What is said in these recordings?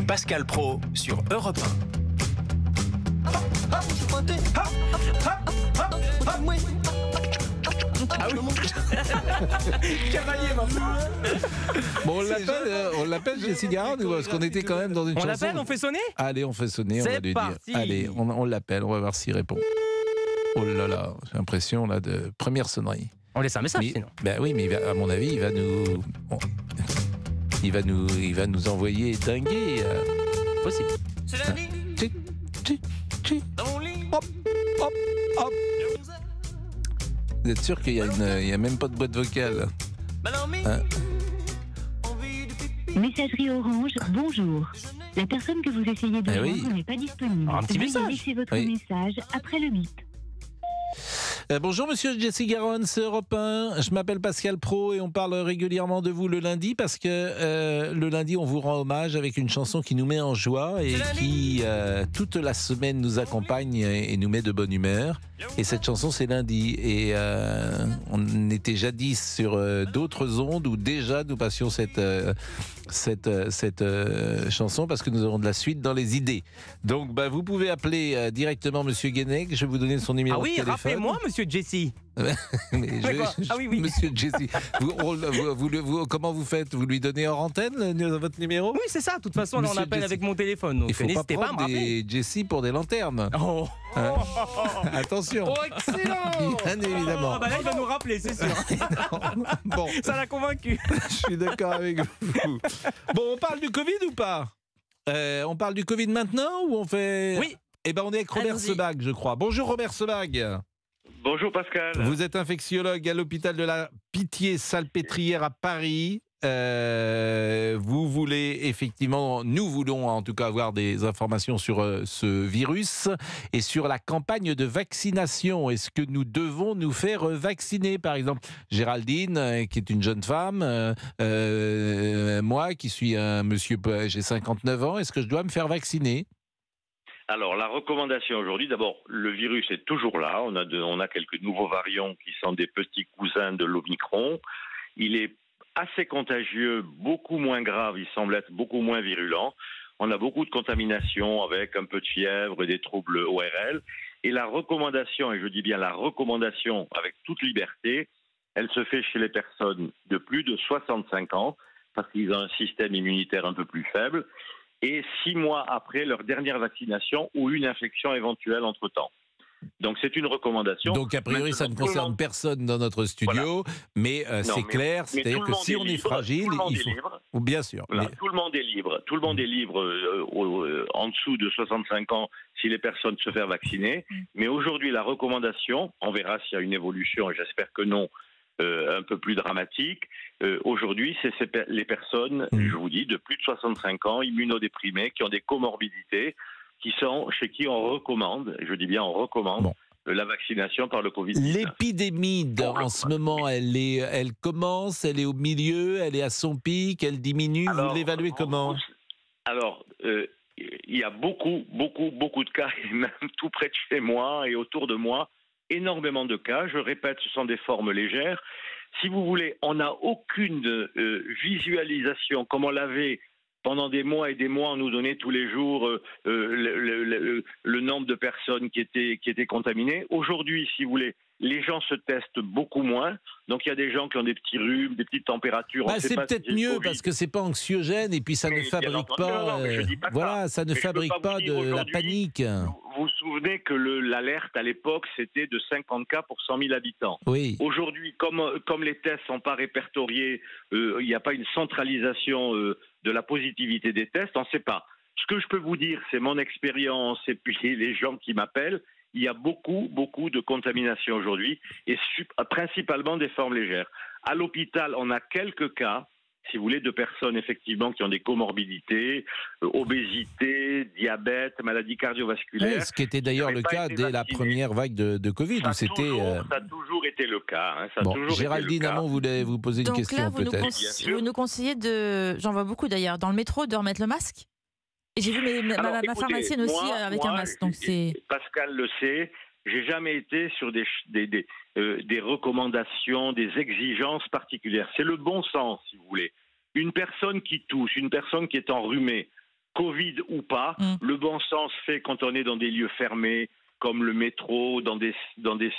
Pascal Praud sur Europe 1. Ah oui. Cavalier maintenant. Bon, on l'appelle Jessie Garonne ou parce qu'on était quand même dans une chanson. On l'appelle, on fait sonner ? Allez, on fait sonner, on va lui parti. dire. Allez, on l'appelle, on va voir s'il répond. Oh là là, j'ai l'impression là de première sonnerie. On laisse un message sinon. Ben oui, mais à mon avis, il va nous envoyer dinguer. Possible. C'est la nuit. Hop, hop, hop. Vous êtes sûr qu'il y a même pas de boîte vocale, hein? Messagerie Orange, bonjour. La personne que vous essayez de joindre n'est pas disponible. Un petit message. Veuillez laisser votre message après le bip. Bonjour Monsieur Jessie Garonne, c'est Europe 1. Je m'appelle Pascal Praud et on parle régulièrement de vous le lundi parce que le lundi on vous rend hommage avec une chanson qui nous met en joie et qui toute la semaine nous accompagne et nous met de bonne humeur. Et cette chanson c'est Lundi et on était jadis sur d'autres ondes où déjà nous passions cette chanson parce que nous avons de la suite dans les idées. Donc vous pouvez appeler directement Monsieur Guenec, je vais vous donner son numéro de téléphone. Ah oui, rappelez-moi Monsieur Jessie. Oui. Monsieur Jessie, comment vous faites ? Vous lui donnez hors antenne votre numéro ? Oui, c'est ça. De toute façon, là, on appelle avec mon téléphone. Donc il faut n'hésitez pas à me rappeler. des Jessie pour des lanternes. Oh. Attention. Oh, excellent. Bien évidemment. Là, il va nous rappeler, c'est sûr. Bon. Ça l'a convaincu. Je suis d'accord avec vous. Bon, on parle du Covid ou pas ? On parle du Covid maintenant ou on fait... Oui. Eh ben, on est avec Robert Sebag, je crois. Bonjour Robert Sebag. Bonjour Pascal. Vous êtes infectiologue à l'hôpital de la Pitié-Salpêtrière à Paris. Vous voulez effectivement, nous voulons en tout cas avoir des informations sur ce virus et sur la campagne de vaccination. Est-ce que nous devons nous faire vacciner ? Par exemple, Géraldine, qui est une jeune femme, moi qui suis un monsieur, j'ai 59 ans, est-ce que je dois me faire vacciner ? Alors, la recommandation aujourd'hui, d'abord, le virus est toujours là. On a quelques nouveaux variants qui sont des petits cousins de l'Omicron. Il est assez contagieux, beaucoup moins grave, il semble être beaucoup moins virulent. On a beaucoup de contamination avec un peu de fièvre et des troubles ORL. Et la recommandation, et je dis bien la recommandation avec toute liberté, elle se fait chez les personnes de plus de 65 ans, parce qu'ils ont un système immunitaire un peu plus faible, et 6 mois après leur dernière vaccination ou une infection éventuelle entre-temps. Donc c'est une recommandation. Donc a priori ça ne concerne personne dans notre studio, voilà. Mais c'est clair, c'est-à-dire que si on est fragile, il faut... Bien sûr. Voilà, mais... Tout le monde est libre. Tout le monde est libre en dessous de 65 ans si les personnes se font vacciner. Mais aujourd'hui la recommandation, on verra s'il y a une évolution, et j'espère que non, un peu plus dramatique. Aujourd'hui, c'est les personnes, je vous dis, de plus de 65 ans, immunodéprimées, qui ont des comorbidités, chez qui on recommande, je dis bien on recommande, la vaccination par le Covid-19. L'épidémie en ce moment, elle commence, elle est au milieu, elle est à son pic, elle diminue, vous l'évaluez comment ? Alors, il y a beaucoup de cas, et même tout près de chez moi et autour de moi, énormément de cas. Je répète, ce sont des formes légères. Si vous voulez, on n'a aucune visualisation comme on l'avait pendant des mois et des mois. On nous donnait tous les jours le nombre de personnes qui étaient contaminées. Aujourd'hui, si vous voulez, les gens se testent beaucoup moins. Donc il y a des gens qui ont des petits rhumes, des petites températures. C'est peut-être mieux parce que c'est pas anxiogène et puis ça ne fabrique pas. Voilà, ça ne fabrique pas de la panique. Vous vous souvenez que l'alerte à l'époque c'était de 50 cas pour 100 000 habitants. Oui. Aujourd'hui, comme les tests sont pas répertoriés, il n'y a pas une centralisation de la positivité des tests. On ne sait pas. Ce que je peux vous dire, c'est mon expérience et puis les gens qui m'appellent. Il y a beaucoup de contamination aujourd'hui, et principalement des formes légères. À l'hôpital, on a quelques cas, si vous voulez, de personnes effectivement qui ont des comorbidités, obésité, diabète, maladies cardiovasculaires. Ce qui était d'ailleurs le cas dès la première vague de Covid. Ça a toujours été le cas. Géraldine Hamon voulait vous poser une question peut-être. Donc là, vous nous conseillez j'en vois beaucoup d'ailleurs, dans le métro, de remettre le masque ? Et j'ai vu ma pharmacienne aussi avec un masque. Donc Pascal le sait, j'ai jamais été sur des recommandations, des exigences particulières. C'est le bon sens, si vous voulez. Une personne qui tousse, une personne qui est enrhumée, Covid ou pas, le bon sens fait quand on est dans des lieux fermés, comme le métro, dans des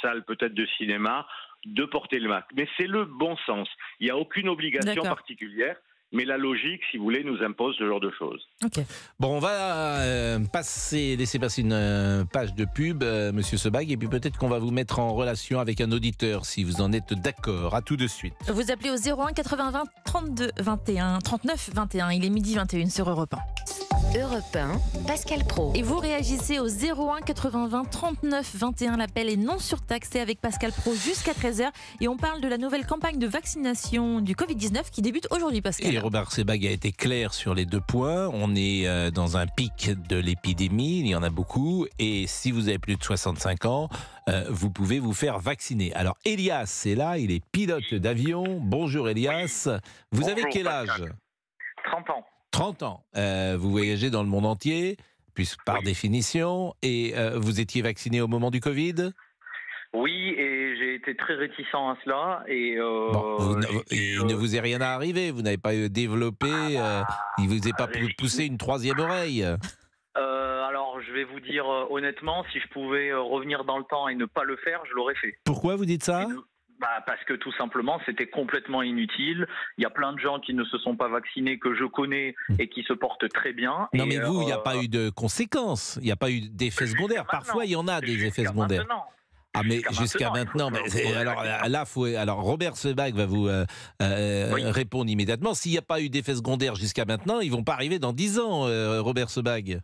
salles peut-être de cinéma, de porter le masque. Mais c'est le bon sens. Il n'y a aucune obligation particulière. Mais la logique, si vous voulez, nous impose ce genre de choses. Okay. Bon, on va laisser passer une page de pub, Monsieur Sebag, et puis peut-être qu'on va vous mettre en relation avec un auditeur, si vous en êtes d'accord. À tout de suite. Vous appelez au 01 80 20 32 21 39 21. Il est midi 21 sur Europe 1. Europe 1, Pascal Praud. Et vous réagissez au 01 80 20 39 21. L'appel est non surtaxé avec Pascal Praud jusqu'à 13h. Et on parle de la nouvelle campagne de vaccination du Covid-19 qui débute aujourd'hui, Pascal. Et Robert Sebag a été clair sur les 2 points. On est dans un pic de l'épidémie, il y en a beaucoup. Et si vous avez plus de 65 ans, vous pouvez vous faire vacciner. Alors Elias est là, il est pilote d'avion. Bonjour Elias. Vous avez quel âge ? 30 ans. 30 ans. Vous voyagez dans le monde entier, puisque par définition, et vous étiez vacciné au moment du Covid ? Oui, et j'ai été très réticent à cela. Et, il ne vous est rien arrivé, vous n'avez pas développé, il ne vous est pas poussé une 3e oreille. Alors, je vais vous dire honnêtement, si je pouvais revenir dans le temps et ne pas le faire, je l'aurais fait. Pourquoi vous dites ça ? Parce que tout simplement, c'était complètement inutile. Il y a plein de gens qui ne se sont pas vaccinés, que je connais, et qui se portent très bien. Non, mais vous, il n'y a pas eu de conséquences, il n'y a pas eu d'effets secondaires. Parfois, il y en a des effets secondaires. Maintenant. Ah, mais jusqu'à maintenant, alors Robert Sebag va vous répondre immédiatement. S'il n'y a pas eu d'effets secondaires jusqu'à maintenant, ils ne vont pas arriver dans 10 ans, Robert Sebag.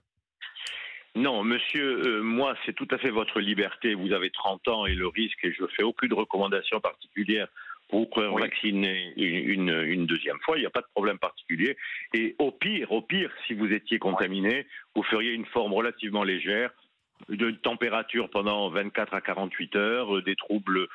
Non, monsieur, moi, c'est tout à fait votre liberté. Vous avez 30 ans et le risque, et je ne fais aucune recommandation particulière pour vous faire vacciner une 2e fois. Il n'y a pas de problème particulier. Et au pire, si vous étiez contaminé, vous feriez une forme relativement légère de température pendant 24 à 48 heures, des troubles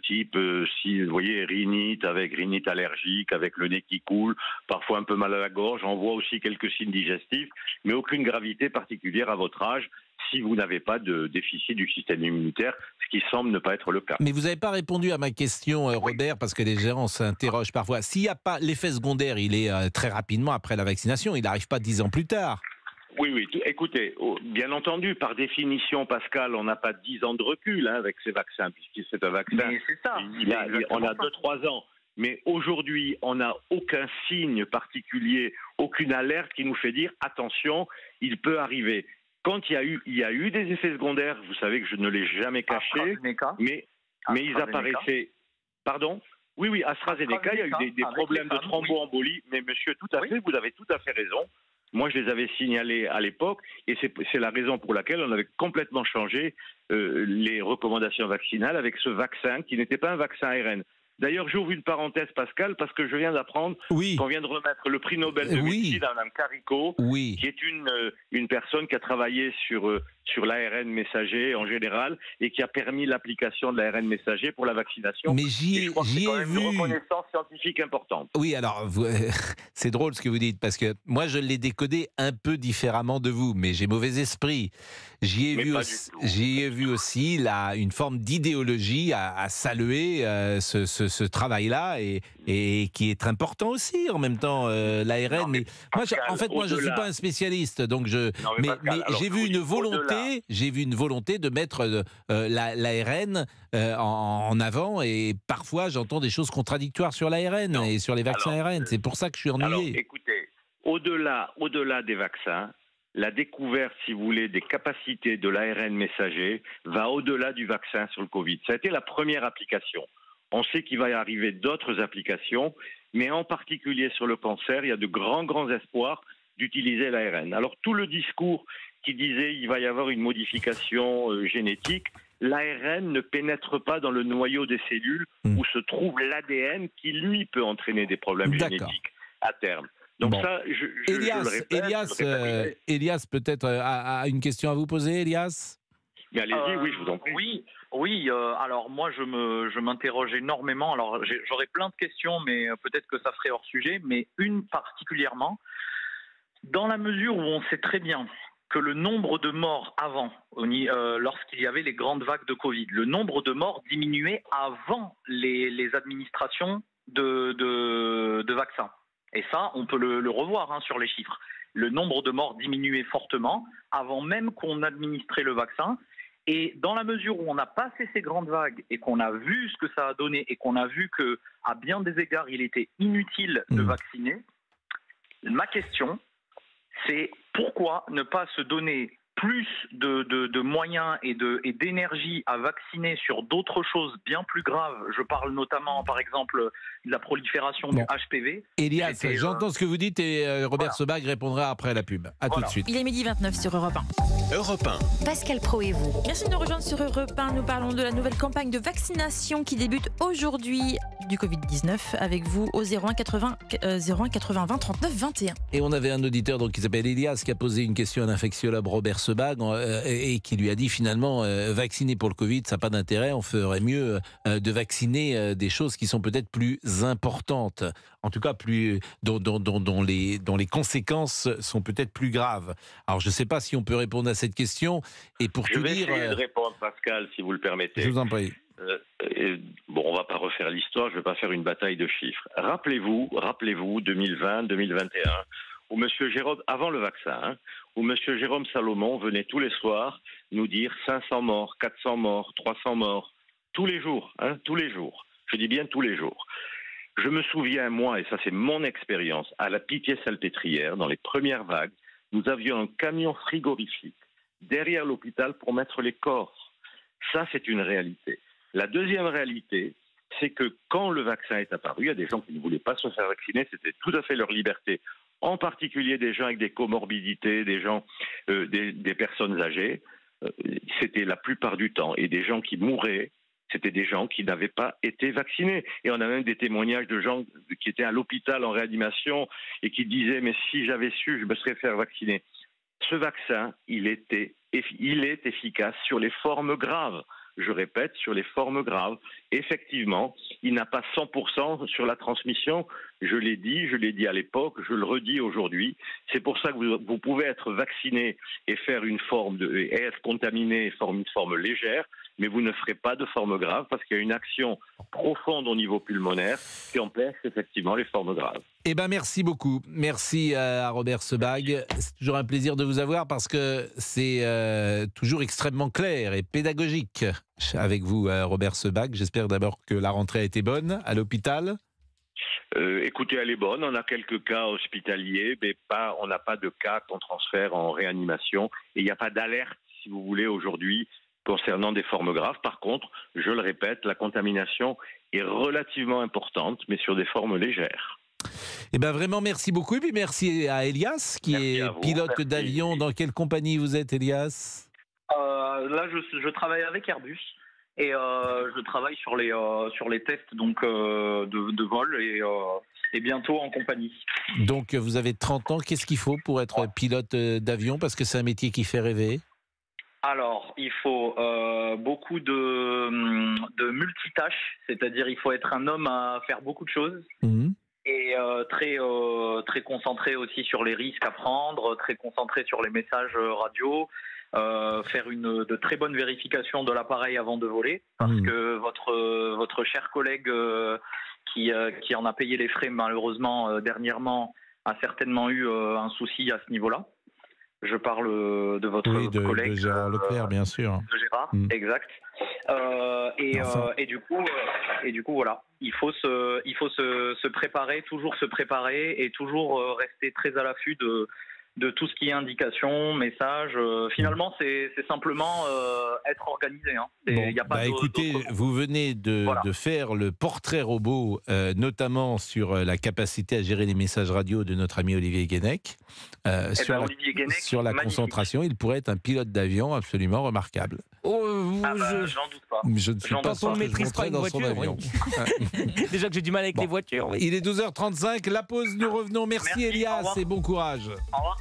type, si vous voyez, rhinite allergique, avec le nez qui coule, parfois un peu mal à la gorge. On voit aussi quelques signes digestifs, mais aucune gravité particulière à votre âge si vous n'avez pas de déficit du système immunitaire, ce qui semble ne pas être le cas. Mais vous n'avez pas répondu à ma question, Robert, parce que les gérants s'interrogent parfois. S'il n'y a pas l'effet secondaire, il est très rapidement après la vaccination, il n'arrive pas 10 ans plus tard. Oui, écoutez, bien entendu, par définition, Pascal, on n'a pas 10 ans de recul avec ces vaccins, puisque c'est un vaccin. Mais c'est ça. On a 2-3 ans. Mais aujourd'hui, on n'a aucun signe particulier, aucune alerte qui nous fait dire attention, il peut arriver. Quand il y a eu des effets secondaires, vous savez que je ne l'ai jamais caché, mais ils apparaissaient. Pardon ? Oui, AstraZeneca, il y a eu des problèmes de thromboembolie, mais monsieur, tout à fait, vous avez tout à fait raison. Moi, je les avais signalés à l'époque, et c'est la raison pour laquelle on avait complètement changé les recommandations vaccinales avec ce vaccin qui n'était pas un vaccin ARN. D'ailleurs, j'ouvre une parenthèse, Pascal, parce que je viens d'apprendre qu'on vient de remettre le prix Nobel de médecine à Mme Carico, qui est une personne qui a travaillé sur l'ARN messager en général et qui a permis l'application de l'ARN messager pour la vaccination. Mais j'y ai vu une reconnaissance scientifique importante. Oui, alors, c'est drôle ce que vous dites, parce que moi, je l'ai décodé un peu différemment de vous, mais j'ai mauvais esprit. J'y ai vu aussi une forme d'idéologie à saluer ce travail-là et qui est très important aussi en même temps, l'ARN. Mais moi, je ne suis pas un spécialiste, donc mais j'ai vu une volonté de mettre l'ARN en avant, et parfois j'entends des choses contradictoires sur l'ARN et sur les vaccins ARN. C'est pour ça que je suis ennuyé. Alors, écoutez, au-delà des vaccins, la découverte, si vous voulez, des capacités de l'ARN messager va au-delà du vaccin sur le Covid. Ça a été la première application. On sait qu'il va y arriver d'autres applications, mais en particulier sur le cancer, il y a de grands espoirs d'utiliser l'ARN. Alors tout le discours qui disait qu'il va y avoir une modification génétique, l'ARN ne pénètre pas dans le noyau des cellules où se trouve l'ADN qui, lui, peut entraîner des problèmes génétiques à terme. Donc ça, je le répète. Elias, peut-être a une question à vous poser, Elias ? Mais allez-y, oui, je vous en prie. Oui, alors moi je m'interroge énormément. Alors j'aurais plein de questions, mais peut-être que ça ferait hors sujet. Mais une particulièrement, dans la mesure où on sait très bien que le nombre de morts avant, lorsqu'il y avait les grandes vagues de Covid, le nombre de morts diminuait avant les administrations de vaccins. Et ça, on peut le revoir sur les chiffres. Le nombre de morts diminuait fortement avant même qu'on administrait le vaccin. Et dans la mesure où on a passé ces grandes vagues et qu'on a vu ce que ça a donné et qu'on a vu qu'à bien des égards, il était inutile de vacciner, ma question, c'est pourquoi ne pas se donner plus de moyens et d'énergie à vacciner sur d'autres choses bien plus graves. Je parle notamment, par exemple, de la prolifération du HPV. Elias, j'entends ce que vous dites et Robert Sebag répondra après la pub. À tout de suite. Il est 12h29 sur Europe 1. Europe 1. Pascal Praud et vous. Merci de nous rejoindre sur Europe 1. Nous parlons de la nouvelle campagne de vaccination qui débute aujourd'hui du Covid-19 avec vous au 01 80 20 39 21. Et on avait un auditeur qui s'appelle Elias qui a posé une question à l'infectiologue Robert Sebag et qui lui a dit finalement vacciner pour le Covid, ça n'a pas d'intérêt, on ferait mieux de vacciner des choses qui sont peut-être plus importantes, en tout cas plus dont les conséquences sont peut-être plus graves. Alors je ne sais pas si on peut répondre à cette question et pour tout dire... Je vais essayer de répondre, Pascal, si vous le permettez. Je vous en prie. On va pas refaire l'histoire, je vais pas faire une bataille de chiffres. Rappelez-vous 2020, 2021, où Monsieur Jérôme, avant le vaccin, où Monsieur Jérôme Salomon venait tous les soirs nous dire 500 morts, 400 morts, 300 morts, tous les jours. Je dis bien tous les jours. Je me souviens, moi, et ça c'est mon expérience, à la Pitié-Salpêtrière, dans les premières vagues, nous avions un camion frigorifique derrière l'hôpital pour mettre les corps. Ça, c'est une réalité. La deuxième réalité, c'est que quand le vaccin est apparu, il y a des gens qui ne voulaient pas se faire vacciner, c'était tout à fait leur liberté. En particulier des gens avec des comorbidités, des gens, des personnes âgées, c'était la plupart du temps. Et des gens qui mouraient, c'était des gens qui n'avaient pas été vaccinés. Et on a même des témoignages de gens qui étaient à l'hôpital en réanimation et qui disaient « mais si j'avais su, je me serais fait vacciner ». Ce vaccin, il est efficace sur les formes graves. Je répète, sur les formes graves. Effectivement, il n'a pas 100% sur la transmission. Je l'ai dit à l'époque, je le redis aujourd'hui. C'est pour ça que vous pouvez être vacciné et faire et être contaminé et former une forme légère, mais vous ne ferez pas de forme grave parce qu'il y a une action profonde au niveau pulmonaire qui empêche effectivement les formes graves. Eh bien, merci beaucoup. Merci à Robert Sebag. C'est toujours un plaisir de vous avoir parce que c'est toujours extrêmement clair et pédagogique avec vous, Robert Sebag. J'espère d'abord que la rentrée a été bonne à l'hôpital. Écoutez, elle est bonne. On a quelques cas hospitaliers, mais on n'a pas de cas qu'on transfère en réanimation. Et il n'y a pas d'alerte, si vous voulez, aujourd'hui, concernant des formes graves. Par contre, je le répète, la contamination est relativement importante, mais sur des formes légères. Eh bien, vraiment, merci beaucoup. Et puis, merci à Elias, qui est pilote d'avion. Dans quelle compagnie vous êtes, Elias ? Là, je travaille avec Airbus. Et je travaille sur les tests de vol et bientôt en compagnie. Donc vous avez 30 ans, qu'est-ce qu'il faut pour être pilote d'avion? Parce que c'est un métier qui fait rêver. Alors, il faut beaucoup de multitâches, c'est-à-dire il faut être un homme à faire beaucoup de choses. Et très concentré aussi sur les risques à prendre, très concentré sur les messages radio. Faire de très bonnes vérifications de l'appareil avant de voler, parce que votre cher collègue qui en a payé les frais malheureusement dernièrement a certainement eu un souci à ce niveau-là. Je parle de votre collègue de Gérard Leclerc, bien sûr. De Gérard, exact. Et du coup voilà, il faut se préparer, toujours se préparer et toujours rester très à l'affût de tout ce qui est indication, message. Finalement, c'est simplement être organisé. Y a pas écoutez, vous venez de faire le portrait robot, notamment sur la capacité à gérer les messages radio de notre ami Olivier Guénec. Sur la concentration, il pourrait être un pilote d'avion absolument remarquable. J'en doute pas. Je ne suis pas sûr qu'on ne maîtrise pas une dans son voiture. avion. Déjà que j'ai du mal avec les voitures. Il est 12h35, la pause, nous revenons. Merci Elias et bon courage. Au revoir.